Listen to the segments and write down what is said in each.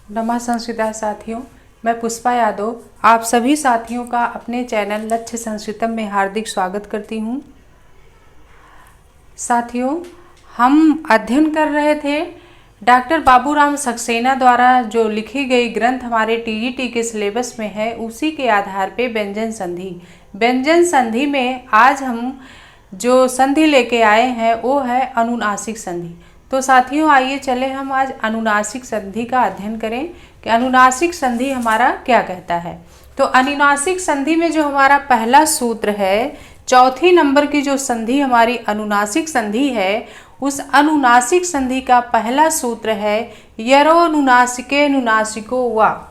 नमः संस्कृता साथियों, मैं पुष्पा यादव आप सभी साथियों का अपने चैनल लक्ष्य संस्कृतम में हार्दिक स्वागत करती हूँ। साथियों, हम अध्ययन कर रहे थे डॉक्टर बाबूराम सक्सेना द्वारा जो लिखी गई ग्रंथ हमारे टीईटी के सिलेबस में है, उसी के आधार पे व्यंजन संधि में आज हम जो संधि लेके आए हैं वो है अनुनासिक संधि। तो साथियों, आइए चले हम आज अनुनासिक संधि का अध्ययन करें कि अनुनासिक संधि हमारा क्या कहता है। तो अनुनासिक संधि में जो हमारा पहला सूत्र है, चौथी नंबर की जो संधि हमारी अनुनासिक संधि है, उस अनुनासिक संधि का पहला सूत्र है यरो नुनासिके नुनासिको वा।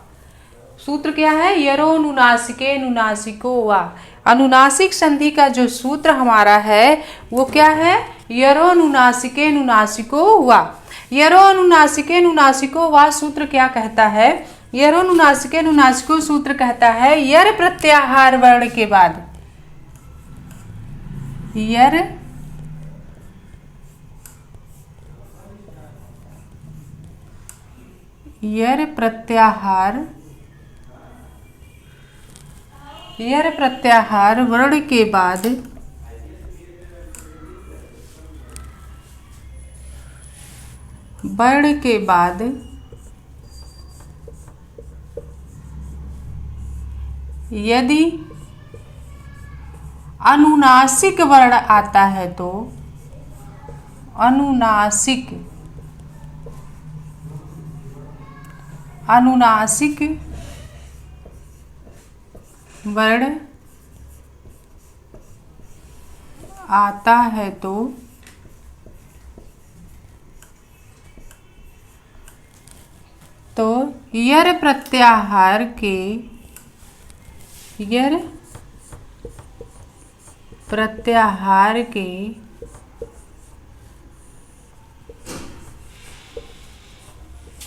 सूत्र क्या है? यरो नुनासिके नुनासिको वा। अनुनासिक संधि का जो सूत्र हमारा है वो क्या है? यरो नुनासिके नुनासिको वा। यरो नुनासिके नुनासिको वा सूत्र क्या कहता है? यरो नुनासिके नुनासिको सूत्र कहता है यर प्रत्याहार वर्ण के बाद, यर प्रत्याहार वर्ण के बाद यदि अनुनासिक वर्ण आता है तो अनुनासिक वर्ण आता है तो यर प्रत्याहार के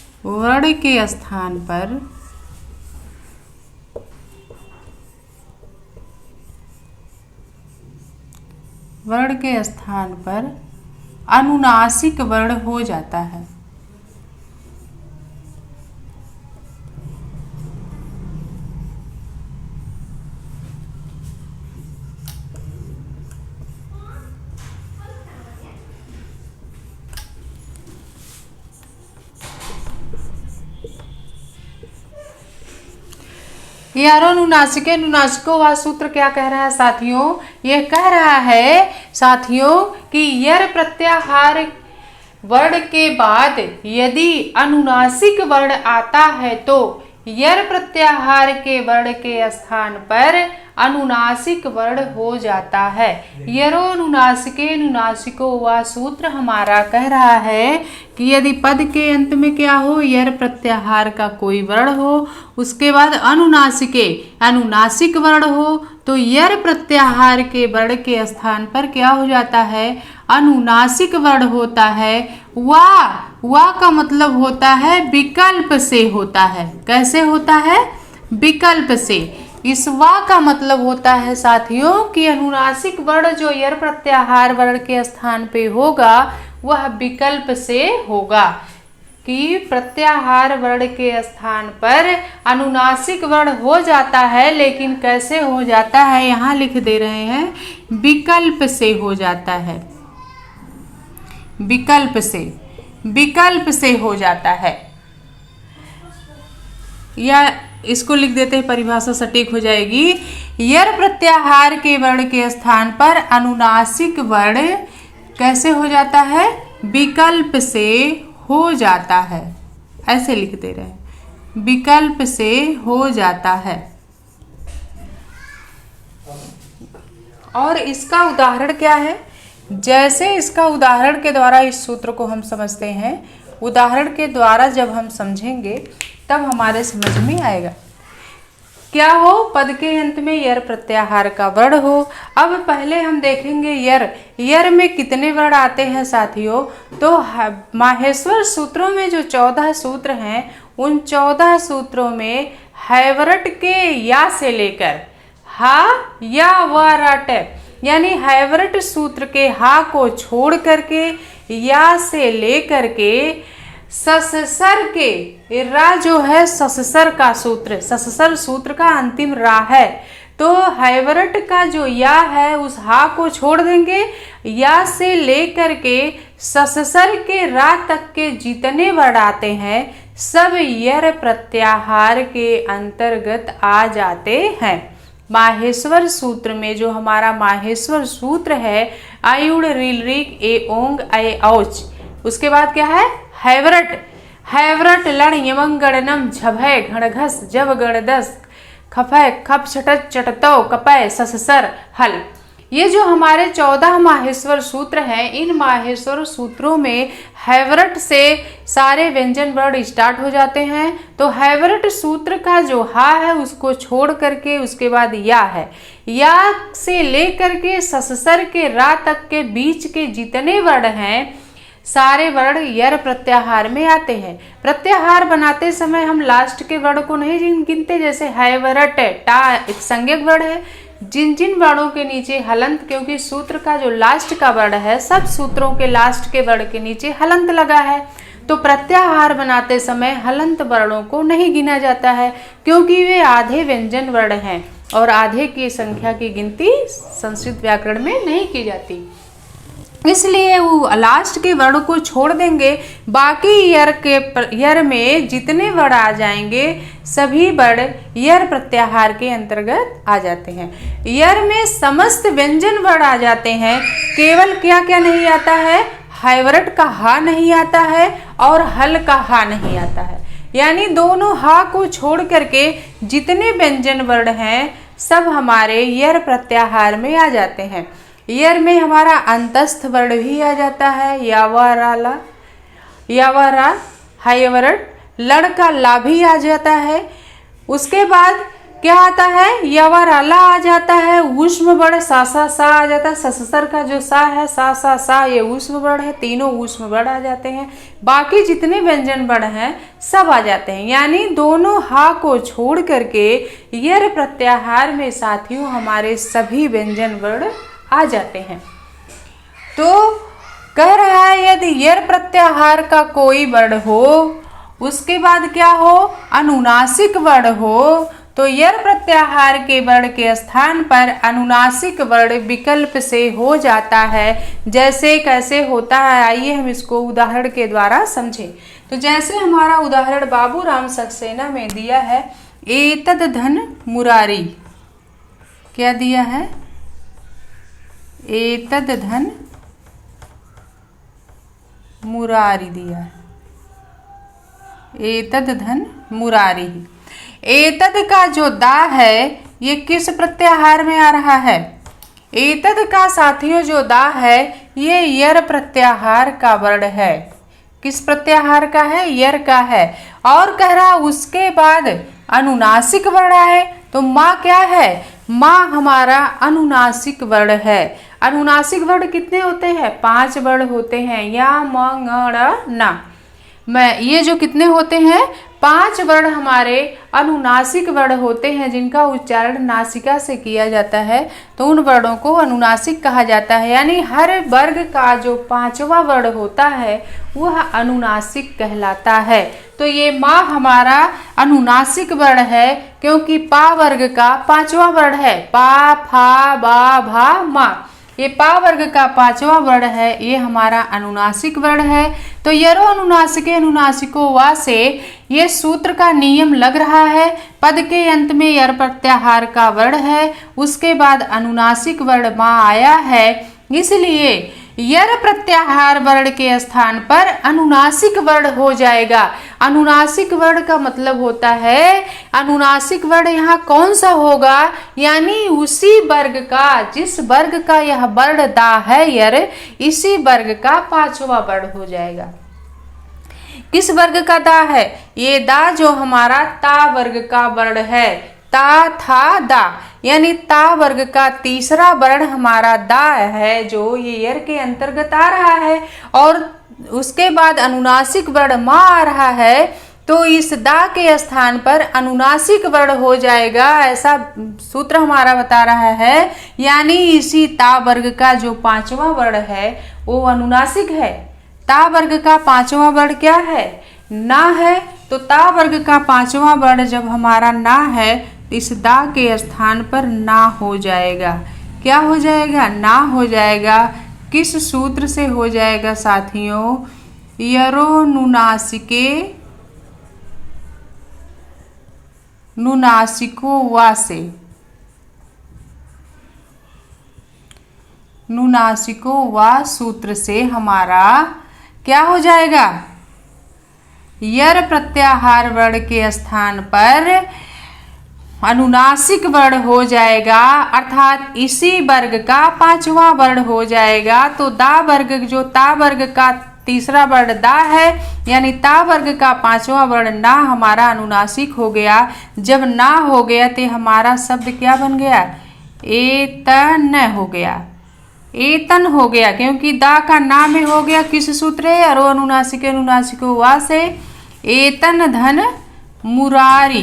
वर्ण के स्थान पर अनुनासिक वर्ण हो जाता है। यारो नुनासिके नुनासिको वा सूत्र क्या कह रहा है साथियों? यह कह रहा है साथियों कि यर प्रत्याहार वर्ण के बाद यदि अनुनासिक वर्ण आता है तो यर प्रत्याहार के वर्ण के स्थान पर अनुनासिक वर्ण हो जाता है। यरो नुनासिके नुनासिको वा सूत्र हमारा कह रहा है कि यदि पद के अंत में क्या हो? यर प्रत्याहार का कोई वर्ण हो, उसके बाद अनुनासिक वर्ण हो, तो यर प्रत्याहार के वर्ण के स्थान पर क्या हो जाता है? अनुनासिक वर्ण होता है। वा का मतलब होता है विकल्प से होता है। कैसे होता है? विकल्प से। इस वा का मतलब होता है साथियों कि अनुनासिक वर्ण जो यर प्रत्याहार वर्ण के स्थान पे होगा वह विकल्प से होगा, कि प्रत्याहार वर्ण के स्थान पर अनुनासिक वर्ण हो जाता है, लेकिन कैसे हो जाता है? यहाँ लिख दे रहे हैं, विकल्प से हो जाता है। विकल्प से हो जाता है। या इसको लिख देते हैं, परिभाषा सटीक हो जाएगी। यर प्रत्याहार के वर्ण के स्थान पर अनुनासिक वर्ण कैसे हो जाता है? विकल्प से हो जाता है। ऐसे लिख दे रहे हैं, विकल्प से हो जाता है। और इसका उदाहरण क्या है? जैसे इसका उदाहरण के द्वारा इस सूत्र को हम समझते हैं, उदाहरण के द्वारा जब हम समझेंगे तब हमारे समझ में आएगा। क्या हो? पद के अंत में यर प्रत्याहार का वर्ण हो। अब पहले हम देखेंगे यर में कितने वर्ण आते हैं साथियों। तो माहेश्वर सूत्रों में जो 14 सूत्र हैं, उन 14 सूत्रों में हैवरट के या से लेकर हा या व रट, यानी हैवरट सूत्र के हा को छोड़ करके या से लेकर के सससर के, रा जो है सससर का सूत्र, सससर सूत्र का अंतिम रा है। तो हैवरट का जो या है उस हा को छोड़ देंगे। या से लेकर के सससर के रा तक के जितने वर्ण आते हैं सब यर प्रत्याहार के अंतर्गत आ जाते हैं। माहेश्वर सूत्र में जो हमारा माहेश्वर सूत्र है, आयुड़ रिल रिक ए ओंग ए औच, उसके बाद क्या है हैवरट, हैवरट लण यमंग गणनम झभय घणघस जब गणदस खफय खप छटत चटतो कपय सससर हल। ये जो हमारे 14 माहेश्वर सूत्र हैं, इन माहेश्वर सूत्रों में हैवरट से सारे व्यंजन वर्ण स्टार्ट हो जाते हैं। तो हैवरट सूत्र का जो हा है उसको छोड़ करके उसके बाद या है। या से लेकर के सससर के रा तक के बीच के जितने वर्ण हैं सारे वर्ण यर प्रत्याहार में आते हैं। प्रत्याहार बनाते समय हम लास्ट के वर्ण को नहीं गिनते, जैसे हैवरट टा एक संज्ञक वर्ण है। जिन जिन वर्णों के नीचे हलंत, क्योंकि सूत्र का जो लास्ट का वर्ण है सब सूत्रों के लास्ट के वर्ण के नीचे हलंत लगा है, तो प्रत्याहार बनाते समय हलंत वर्णों को नहीं गिना जाता है, क्योंकि वे आधे व्यंजन वर्ण हैं और आधे की संख्या की गिनती संस्कृत व्याकरण में नहीं की जाती। इसलिए वो लास्ट के वर्ण को छोड़ देंगे। बाकी यर में जितने वर्ण आ जाएंगे सभी वर्ण यर प्रत्याहार के अंतर्गत आ जाते हैं। यर में समस्त व्यंजन वर्ण आ जाते हैं, केवल क्या क्या नहीं आता है, हैवरट का हा नहीं आता है और हल का हा नहीं आता है। यानी दोनों हा को छोड़ करके जितने व्यंजन वर्ण हैं सब हमारे यर प्रत्याहार में आ जाते हैं। यर में हमारा अंतस्थ वर्ण भी आ जाता है, यावराला, यावरा, हैवरट, लड़ का ला भी आ जाता है। उसके बाद क्या आता है, यवराला आ जाता है, ऊष्म वर्ण सा सा आ जाता है। सससर का जो सा है सा ये ऊष्म वर्ण है, तीनों ऊष्म वर्ण आ जाते हैं। बाकी जितने व्यंजन वर्ण हैं सब आ जाते हैं। यानी दोनों हा को छोड़ करके यर प्रत्याहार में साथियों हमारे सभी व्यंजन वर्ण आ जाते हैं। तो कह रहा है यदि यर प्रत्याहार का कोई वर्ण हो, उसके बाद क्या हो, अनुनासिक वर्ण हो, तो यर प्रत्याहार के वर्ण के स्थान पर अनुनासिक वर्ण विकल्प से हो जाता है। जैसे कैसे होता है आइए हम इसको उदाहरण के द्वारा समझें। तो जैसे हमारा उदाहरण बाबूराम सक्सेना में दिया है, एतद धन मुरारी, क्या दिया है, एतद धन मुरारी दिया है, एतद धन मुरारी। एतद का जो दा है ये किस प्रत्याहार में आ रहा है, एतद का साथियों जो दा है ये यर प्रत्याहार का वर्ण है। किस प्रत्याहार का है, यर का है। और कह रहा उसके बाद अनुनासिक वर्ण है, तो माँ क्या है, माँ हमारा अनुनासिक वर्ण है। अनुनासिक वर्ण कितने होते हैं, 5 वर्ण होते हैं, या म ङ ण ना। मैं ये जो कितने होते हैं, 5 वर्ण हमारे अनुनासिक वर्ण होते हैं जिनका उच्चारण नासिका से किया जाता है, तो उन वर्णों को अनुनासिक कहा जाता है। यानी हर वर्ग का जो 5वां वर्ण होता है वह अनुनासिक कहलाता है। तो ये माँ हमारा अनुनासिक वर्ण है, क्योंकि पा वर्ग का 5वां वर्ण है, पा फा बा भा मा, ये पा वर्ग का 5वां वर्ण है, ये हमारा अनुनासिक वर्ण है। तो यरो अनुनासिके अनुनासिको वा से ये सूत्र का नियम लग रहा है। पद के अंत में यर प्रत्याहार का वर्ण है, उसके बाद अनुनासिक वर्ण मा आया है, इसलिए यर प्रत्याहार वर्ण के स्थान पर अनुनासिक वर्ण हो जाएगा। अनुनासिक वर्ण का मतलब होता है, अनुनासिक वर्ण यहाँ कौन सा होगा, यानी उसी वर्ग का, जिस वर्ग का यह वर्ण दा है यर, इसी वर्ग का 5वां वर्ण हो जाएगा। किस वर्ग का दा है, ये दा जो हमारा ता वर्ग का वर्ण है, ता था दा, यानी ता वर्ग का 3रा वर्ण हमारा दा है, जो ये यर के अंतर्गत आ रहा है। और उसके बाद अनुनासिक वर्ण मा आ रहा है, तो इस दा के स्थान पर अनुनासिक वर्ण हो जाएगा, ऐसा सूत्र हमारा बता रहा है। यानी इसी ता वर्ग का जो 5वां वर्ण है वो अनुनासिक है। ता वर्ग का पांचवा वर्ण क्या है? ना है। तो ता वर्ग का पांचवा वर्ण जब हमारा ना है तो इस दा के स्थान पर ना हो जाएगा। क्या हो जाएगा? ना हो जाएगा। किस सूत्र से हो जाएगा साथियों? यरोनुनासिके नुनासिको वा से। नुनासिको वा सूत्र से हमारा क्या हो जाएगा? यर प्रत्याहार वर्ण के स्थान पर अनुनासिक वर्ण हो जाएगा, अर्थात इसी वर्ग का पांचवा वर्ण हो जाएगा। तो दा वर्ग जो ता वर्ग का तीसरा वर्ण दा है, यानी ता वर्ग का पांचवा वर्ण ना हमारा अनुनासिक हो गया। जब ना हो गया तो हमारा शब्द क्या बन गया? एतन हो गया। एतन हो गया क्योंकि दा का ना में हो गया किस सूत्र है? अरो अनुनासिक अनुनासिको वा से। एतन धन मुरारी,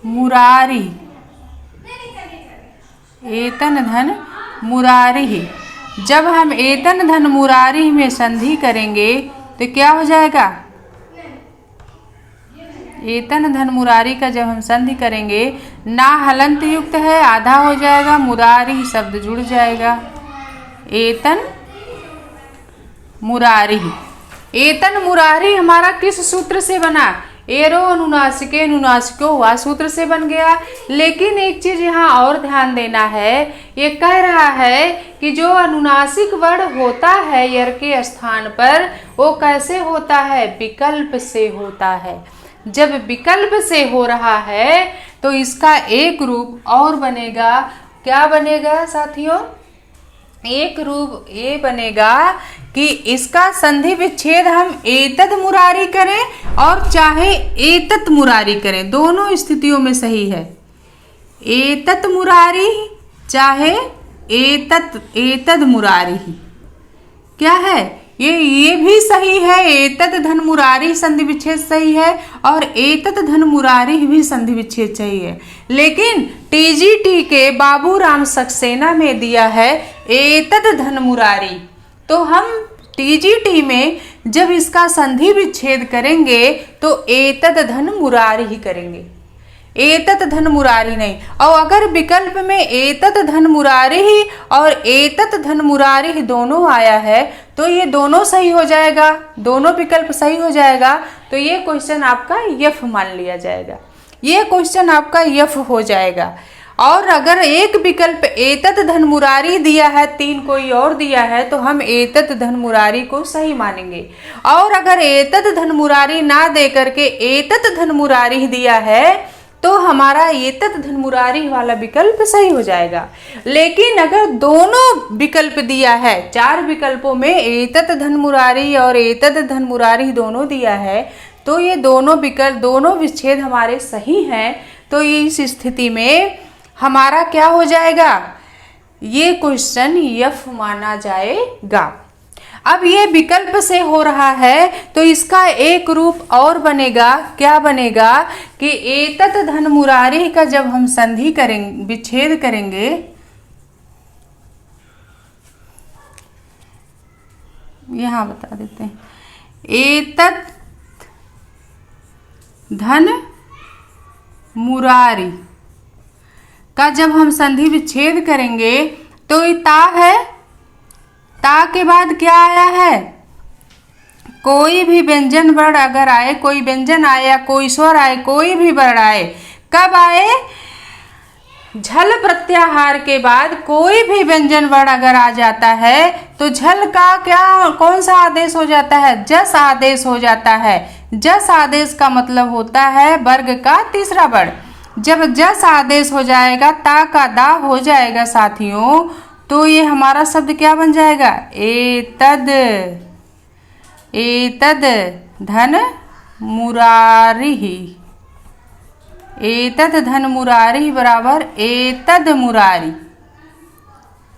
मुरारी, एतन धन मुरारी। जब हम एतन धन मुरारी में संधि करेंगे तो क्या हो जाएगा? एतन धन मुरारी का जब हम संधि करेंगे, ना हलंत युक्त है, आधा हो जाएगा, मुरारी शब्द जुड़ जाएगा। एतन मुरारी। एतन मुरारी हमारा किस सूत्र से बना? एरो अनुनासिके नुनासिको वा सूत्र से बन गया। लेकिन एक चीज यहाँ और ध्यान देना है, ये कह रहा है कि जो अनुनासिक वर्ण होता है यर के स्थान पर वो कैसे होता है? विकल्प से होता है। जब विकल्प से हो रहा है तो इसका एक रूप और बनेगा। क्या बनेगा साथियों? एक रूप ये बनेगा कि इसका संधि विच्छेद हम एतद मुरारी करें और चाहे एतत मुरारी करें, दोनों स्थितियों में सही है। एतत मुरारी चाहे एतद मुरारी क्या है? ये भी सही है। एतत धन मुरारी संधि विच्छेद सही है और एतत धन मुरारी भी संधि विच्छेद सही है। लेकिन टीजीटी के बाबूराम सक्सेना में दिया है एतत धन मुरारी। तो हम टीजीटी में जब इसका संधि विच्छेद करेंगे तो एतत धन मुरारी ही करेंगे, एतत धन मुरारी नहीं। और अगर विकल्प में एतत धन मुरारी ही और एतत धन मुरारी ही दोनों आया है तो ये दोनों सही हो जाएगा, दोनों विकल्प सही हो जाएगा। तो ये क्वेश्चन आपका यफ मान लिया जाएगा, ये क्वेश्चन आपका यफ हो जाएगा। और अगर एक विकल्प एतत धन मुरारी दिया है, तीन कोई और दिया है, तो हम एतत धन मुरारी को सही मानेंगे। और अगर एतत धन मुरारी ना दे करके एतत धन मुरारी दिया है तो हमारा एतत धन मुरारी वाला विकल्प सही हो जाएगा। लेकिन अगर दोनों विकल्प दिया है, चार विकल्पों में एतत धन मुरारी और एतत धन मुरारी दोनों दिया है, तो ये दोनों विकल्प दोनों विच्छेद हमारे सही हैं। तो इस स्थिति में हमारा क्या हो जाएगा? ये क्वेश्चन यफ माना जाएगा। अब ये विकल्प से हो रहा है तो इसका एक रूप और बनेगा। क्या बनेगा कि एतत धन मुरारी का जब हम संधि करेंगे, विच्छेद करेंगे, यहां बता देते हैं, एतत धन मुरारी का जब हम संधि विच्छेद करेंगे तो ये ता है, ता के बाद क्या आया है? कोई भी व्यंजन वर्ण अगर आए, कोई व्यंजन आए या कोई स्वर आए, कोई भी वर्ण आए, कब आए? झल प्रत्याहार के बाद कोई भी व्यंजन वर्ण अगर आ जाता है तो झल का क्या कौन सा आदेश हो जाता है? जस आदेश हो जाता है। जस आदेश का मतलब होता है वर्ग का तीसरा वर्ण। जब जस आदेश हो जाएगा, ता का दा हो जाएगा साथियों, तो ये हमारा शब्द क्या बन जाएगा? एतद, एतद धन मुरारी। एतद धन मुरारी बराबर एतद मुरारी,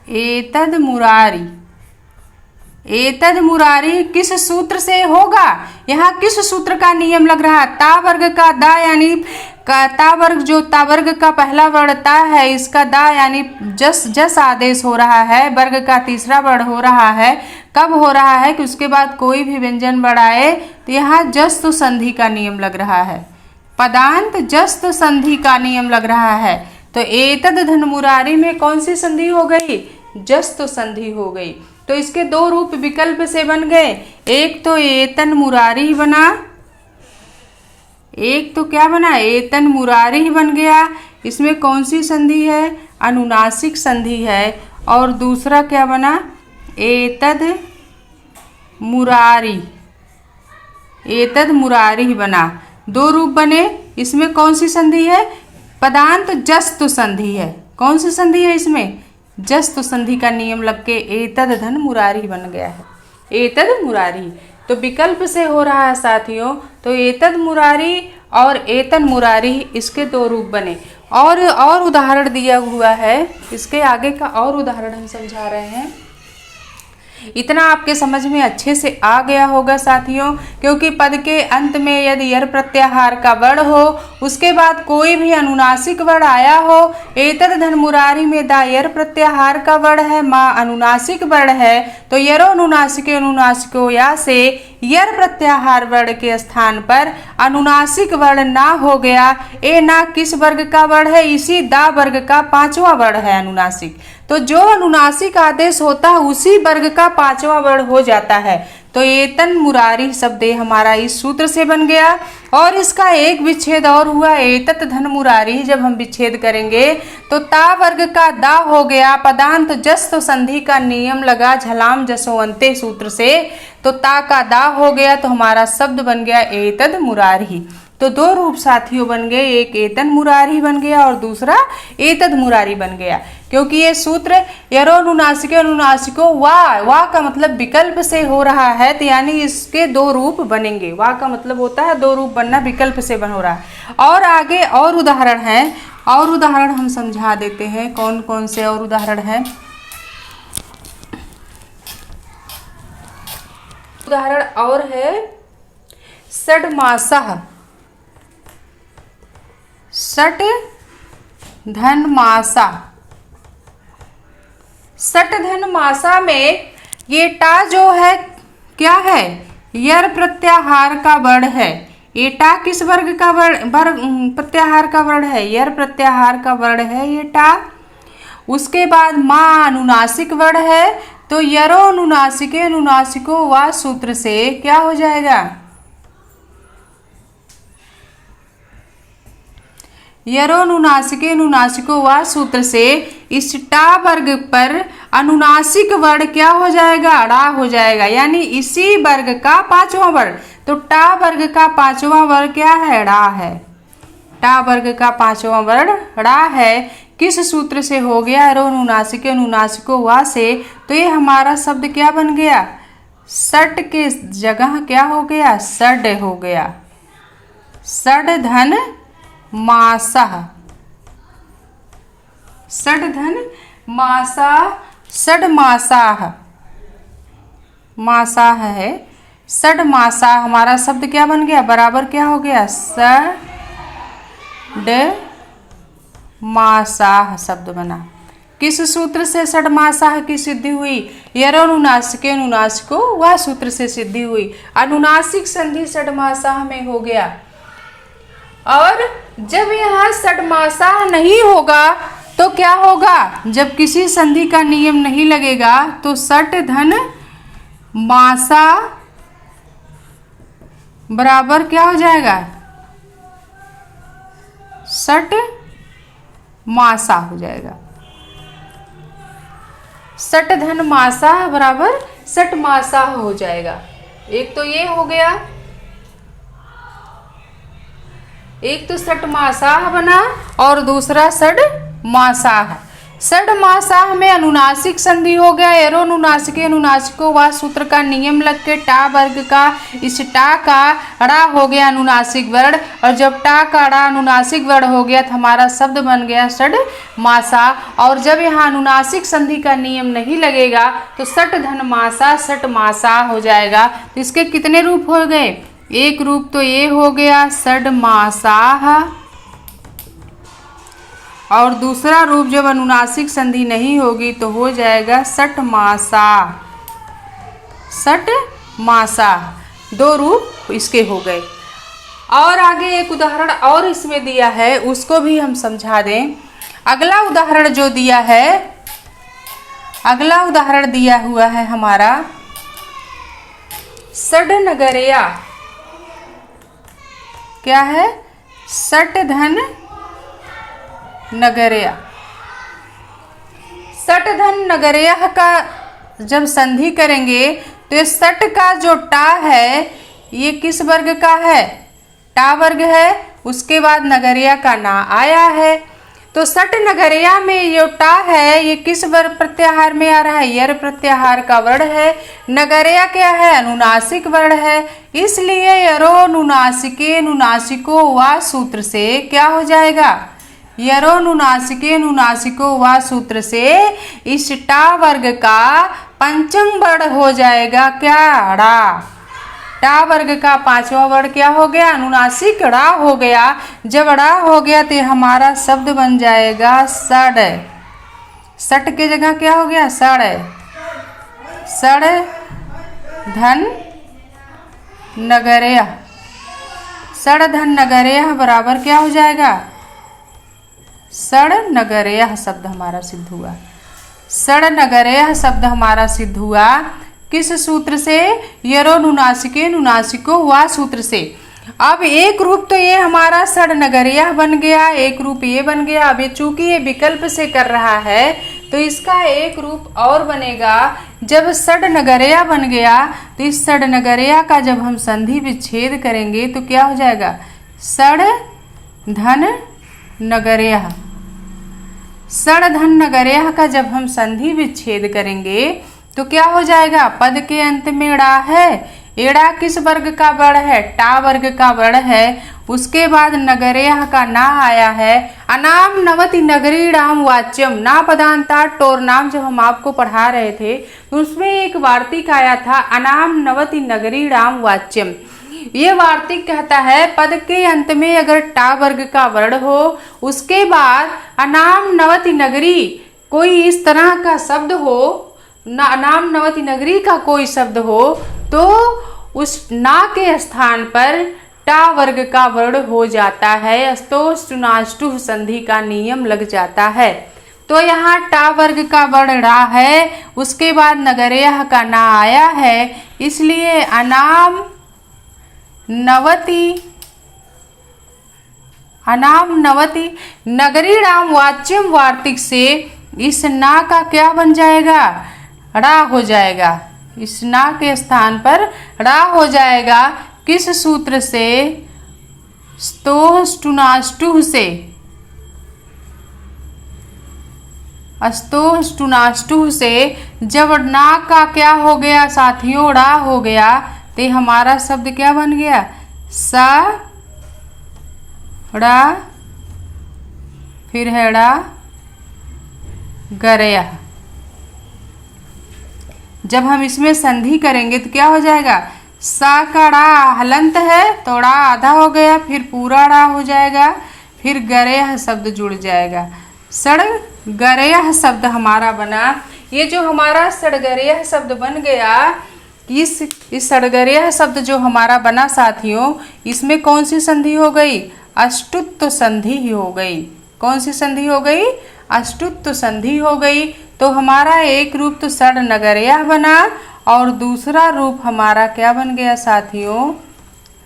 एतद मुरारी। एतद मुरारी किस सूत्र से होगा? यहाँ किस सूत्र का नियम लग रहा है? ता वर्ग का दा यानी ता वर्ग, जो ता वर्ग का पहला वर्ण ता है, इसका दा यानी जस आदेश हो रहा है। वर्ग का तीसरा वर्ण हो रहा है। कब हो रहा है कि उसके बाद कोई भी व्यंजन वर्ण आए तो यहाँ जस्त संधि का नियम लग रहा है। पदांत जस्त संधि का नियम लग रहा है। तो एतद धन मुरारी में कौन सी संधि हो गई? जस्त संधि हो गई। तो इसके दो रूप विकल्प से बन गए। एक तो एतन मुरारी बना, एक तो क्या बना? एतन मुरारी बन गया। इसमें कौन सी संधि है? अनुनासिक संधि है। और दूसरा क्या बना? एतद मुरारी, एतद मुरारी बना। दो रूप बने। इसमें कौन सी संधि है? पदांत जस्त संधि है। कौन सी संधि है इसमें? जस्त संधि का नियम लग के एतद धन मुरारी बन गया है। एतद मुरारी तो विकल्प से हो रहा है साथियों। तो एतद मुरारी और एतन मुरारी, इसके दो रूप बने। और उदाहरण दिया हुआ है। इसके आगे का और उदाहरण हम समझा रहे हैं। इतना आपके समझ में अच्छे से आ गया होगा साथियों, क्योंकि पद के अंत में यदि यर प्रत्याहार का वर्ण हो, उसके बाद कोई भी अनुनासिक वर्ण आया हो। एतद धन मुरारी में दा यर प्रत्याहार का वर्ण है, माँ अनुनासिक वर्ण है। तो यरो अनुनासिके अनुनासिको या से यर प्रत्याहार वर्ण के स्थान पर अनुनासिक वर्ण ना हो गया। ए ना किस वर्ग का वर्ण है? इसी दा वर्ग का पांचवा वर्ण है अनुनासिक। तो जो अनुनासिक आदेश होता है उसी वर्ग का पांचवा वर्ण हो जाता है। तो एतन मुरारी शब्द हमारा इस सूत्र से बन गया। और इसका एक विच्छेद और हुआ, एतत धन मुरारी। जब हम विच्छेद करेंगे तो ता वर्ग का दा हो गया। पदांत जस्त संधि का नियम लगा झलाम जसोवंते सूत्र से। तो ता का दा हो गया तो हमारा शब्द बन गया एतद मुरारी। तो दो रूप साथियों बन गए। एक एतन मुरारी बन गया और दूसरा एतद मुरारी बन गया। क्योंकि ये सूत्र यरो अनुनासिके अनुनासिको वा का मतलब विकल्प से हो रहा है, तो यानी इसके दो रूप बनेंगे। वा का मतलब होता है दो रूप बनना, विकल्प से बन हो रहा है। और आगे और उदाहरण है। और उदाहरण हम समझा देते हैं कौन कौन से और उदाहरण हैं। उदाहरण और है षड्मासः, षट धन मासा। षट धन मासा में ये टा जो है क्या है? यर प्रत्याहार का वर्ण है। ये टा किस वर्ग का वर्ण प्रत्याहार का वर्ण है? यर प्रत्याहार का वर्ण है ये टा। उसके बाद माँ अनुनासिक वर्ण है। तो यरो अनुनासिके अनुनासिको वा सूत्र से क्या हो जाएगा? यरो अनुनासिके अनुनासिको वा सूत्र से इस टा वर्ग पर अनुनासिक वर्ण क्या हो जाएगा? ड़ा हो जाएगा। यानी इसी वर्ग का पांचवा वर्ण। तो टा वर्ग का पांचवा वर्ण क्या है? ड़ा है। टा वर्ग का पांचवा वर्ण ड़ा है। किस सूत्र से हो गया? यरो अनुनासिके अनुनासिको वा से। तो ये हमारा शब्द क्या बन गया? षट के जगह क्या हो गया? षड हो गया। षड धन मासा, षड धन मासा, षड मासा, मासा है। षड मासा हमारा शब्द क्या बन गया? बराबर क्या हो गया? षड मासा शब्द बना। किस सूत्र से षड मासा की सिद्धि हुई? यरो अनुनासिके अनुनासिको वा सूत्र से सिद्धि हुई। अनुनासिक संधि षड मासा में हो गया। और जब यहाँ षड्मासा नहीं होगा तो क्या होगा? जब किसी संधि का नियम नहीं लगेगा तो षट धन मासा बराबर क्या हो जाएगा? षट मासा हो जाएगा। षट धन मासा बराबर षट मासा हो जाएगा। एक तो ये हो गया, एक तो षट मासा बना और दूसरा षड मासा। षडमासाह में अनुनासिक संधि हो गया, एरो अनुनासिके अनुनासिको वा सूत्र का नियम लग के टा वर्ग का इस टा का ड़ा हो गया अनुनासिक वर्ण, और जब टा का ड़ा अनुनासिक वर्ण हो गया तो हमारा शब्द बन गया षडमासा। और जब यहाँ अनुनासिक संधि का नियम नहीं लगेगा तो षट धन मासा षटमासा हो जाएगा। तो इसके कितने रूप हो गए? एक रूप तो ये हो गया षडमासाह, और दूसरा रूप जब अनुनासिक संधि नहीं होगी तो हो जाएगा षटमासा षटमासा। दो रूप इसके हो गए। और आगे एक उदाहरण और इसमें दिया है, उसको भी हम समझा दें। अगला उदाहरण जो दिया है, अगला उदाहरण दिया हुआ है हमारा षडनगरया। क्या है? षट धन नगरया। षट धन नगरया का जब संधि करेंगे तो ये षट का जो टा है ये किस वर्ग का है? टा वर्ग है। उसके बाद नगरया का ना आया है, तो षट नगरया में जो टा है ये किस वर्ग प्रत्याहार में आ रहा है? यर प्रत्याहार का वर्ण है। नगरया क्या है? अनुनासिक वर्ण है। इसलिए यरो अनुनासिके अनुनासिको वा सूत्र से क्या हो जाएगा? यरो अनुनासिके अनुनासिको वा सूत्र से इस टा वर्ग का पंचम वर्ण हो जाएगा क्या? ड़ा। टा वर्ग का पांचवा वर्ण क्या हो गया? अनुनासिक ड़ा हो गया। जब ड़ा हो गया तो हमारा शब्द बन जाएगा षड। षट के जगह क्या हो गया? षड। षड धन नगरया। षड धन नगरया बराबर क्या हो जाएगा? षडनगरया शब्द हमारा सिद्ध हुआ। षडनगरया शब्द हमारा सिद्ध हुआ किस सूत्र से? यरो नुनासिके नुनासिको वा सूत्र से। अब एक रूप तो ये हमारा षडनगरया बन गया, एक रूप ये बन गया। अब ये चूंकि ये विकल्प से कर रहा है तो इसका एक रूप और बनेगा। जब षडनगरया बन गया तो इस षडनगरया का जब हम संधि विच्छेद करेंगे तो क्या हो जाएगा? षड धन नगरया। षड धन नगरया का जब हम संधि विच्छेद करेंगे तो क्या हो जाएगा? पद के अंत में ड़ा है। एड़ा किस वर्ग का वर्ण है? टा वर्ग का वर्ण है। उसके बाद नगरया का ना आया है। अनाम नवति नगरीणाम वाच्यम। ना पदांता टोर नाम जब हम आपको पढ़ा रहे थे तो उसमें एक वार्तिक आया था, अनाम नवति नगरीणाम वाच्यम। ये वार्तिक कहता है पद के अंत में अगर टा वर्ग का वर्ण हो, उसके बाद अनाम नवति नगरी कोई इस तरह का शब्द हो, अनाम नवति नगरी का कोई शब्द हो, तो उस ना के स्थान पर टा वर्ग का वर्ण हो जाता है। अस्तोष्टुनाष्टुः संधि का नियम लग जाता है। तो यहाँ टा वर्ग का वर्ण ड़ा है, उसके बाद नगरया का ना आया है, इसलिए अनाम नवति नगरीणाम वाच्यम वार्तिक से इस ना का क्या बन जाएगा? ड़ा हो जाएगा। इस ना के स्थान पर ड़ा हो जाएगा। किस सूत्र से? स्तोष्टुनाष्टुः से। स्तोष्टुनाष्टुः से जब ना का क्या हो गया साथियों? ड़ा हो गया, तो हमारा शब्द क्या बन गया? सा ड़ा फिर है ड़ा गरया। जब हम इसमें संधि करेंगे तो क्या हो जाएगा? सा का ड़ा हलंत है तो ड़ा आधा हो गया, फिर पूरा ड़ा हो जाएगा, फिर गरया शब्द जुड़ जाएगा। सड़ गरया शब्द हमारा बना। ये जो हमारा सड़गरया शब्द बन गया, इस सड़गरया शब्द जो हमारा बना साथियों, इसमें कौन सी संधि हो गई? अष्टुत्व संधि ही हो गई। कौन सी संधि हो गई? अष्टुत्व संधि हो गई। तो हमारा एक रूप तो सड़नगरया बना और दूसरा रूप हमारा क्या बन गया साथियों?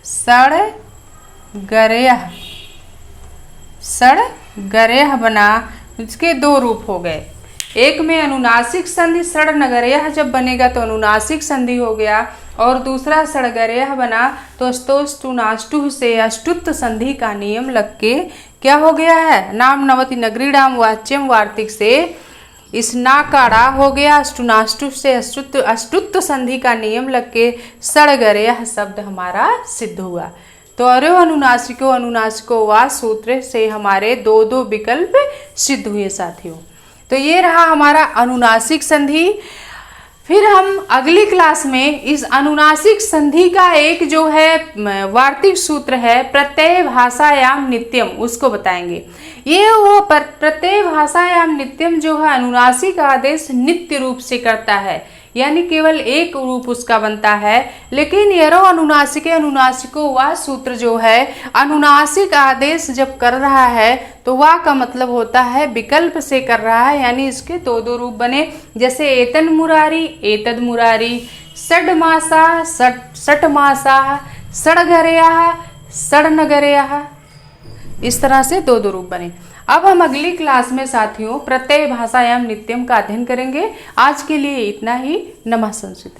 सड़गरया। सड़गरया बना। इसके दो रूप हो गए। एक में अनुनासिक संधि सड़नगरया जब बनेगा तो अनुनासिक संधि हो गया, और दूसरा सड़गरया बना तो अस्तोष्टुनाष्टुः से अष्टुत्व संधि का नियम लग के क्या हो गया है? नाम नवति नगरीणाम वाच्यम वार्तिक से इस ना का ड़ा हो गया, अष्टुनाष्टु से अष्टुत्व संधि का नियम लग के सड़गरे यह शब्द हमारा सिद्ध हुआ। तो अरो अनुनासिको अनुनासिको वा सूत्र से हमारे दो दो विकल्प सिद्ध हुए साथियों। तो ये रहा हमारा अनुनासिक संधि। फिर हम अगली क्लास में इस अनुनासिक संधि का एक जो है वार्तिक सूत्र है प्रत्यय भाषायाम नित्यम, उसको बताएंगे। ये वो प्रत्यय भाषायाम नित्यम जो है अनुनासिक आदेश नित्य रूप से करता है, यानी केवल एक रूप उसका बनता है। लेकिन यरो अनुनासिके अनुनासिको वह सूत्र जो है अनुनासिक आदेश जब कर रहा है तो वह का मतलब होता है विकल्प से कर रहा है, यानी इसके दो दो रूप बने, जैसे एतन मुरारी एतद मुरारी, षड्मासा षटमासा, सड़गरया सड़नगरया, इस तरह से दो दो रूप बने। अब हम अगली क्लास में साथियों प्रत्यय भाषायाम नित्यम का अध्ययन करेंगे। आज के लिए इतना ही। नमः संस्कृत।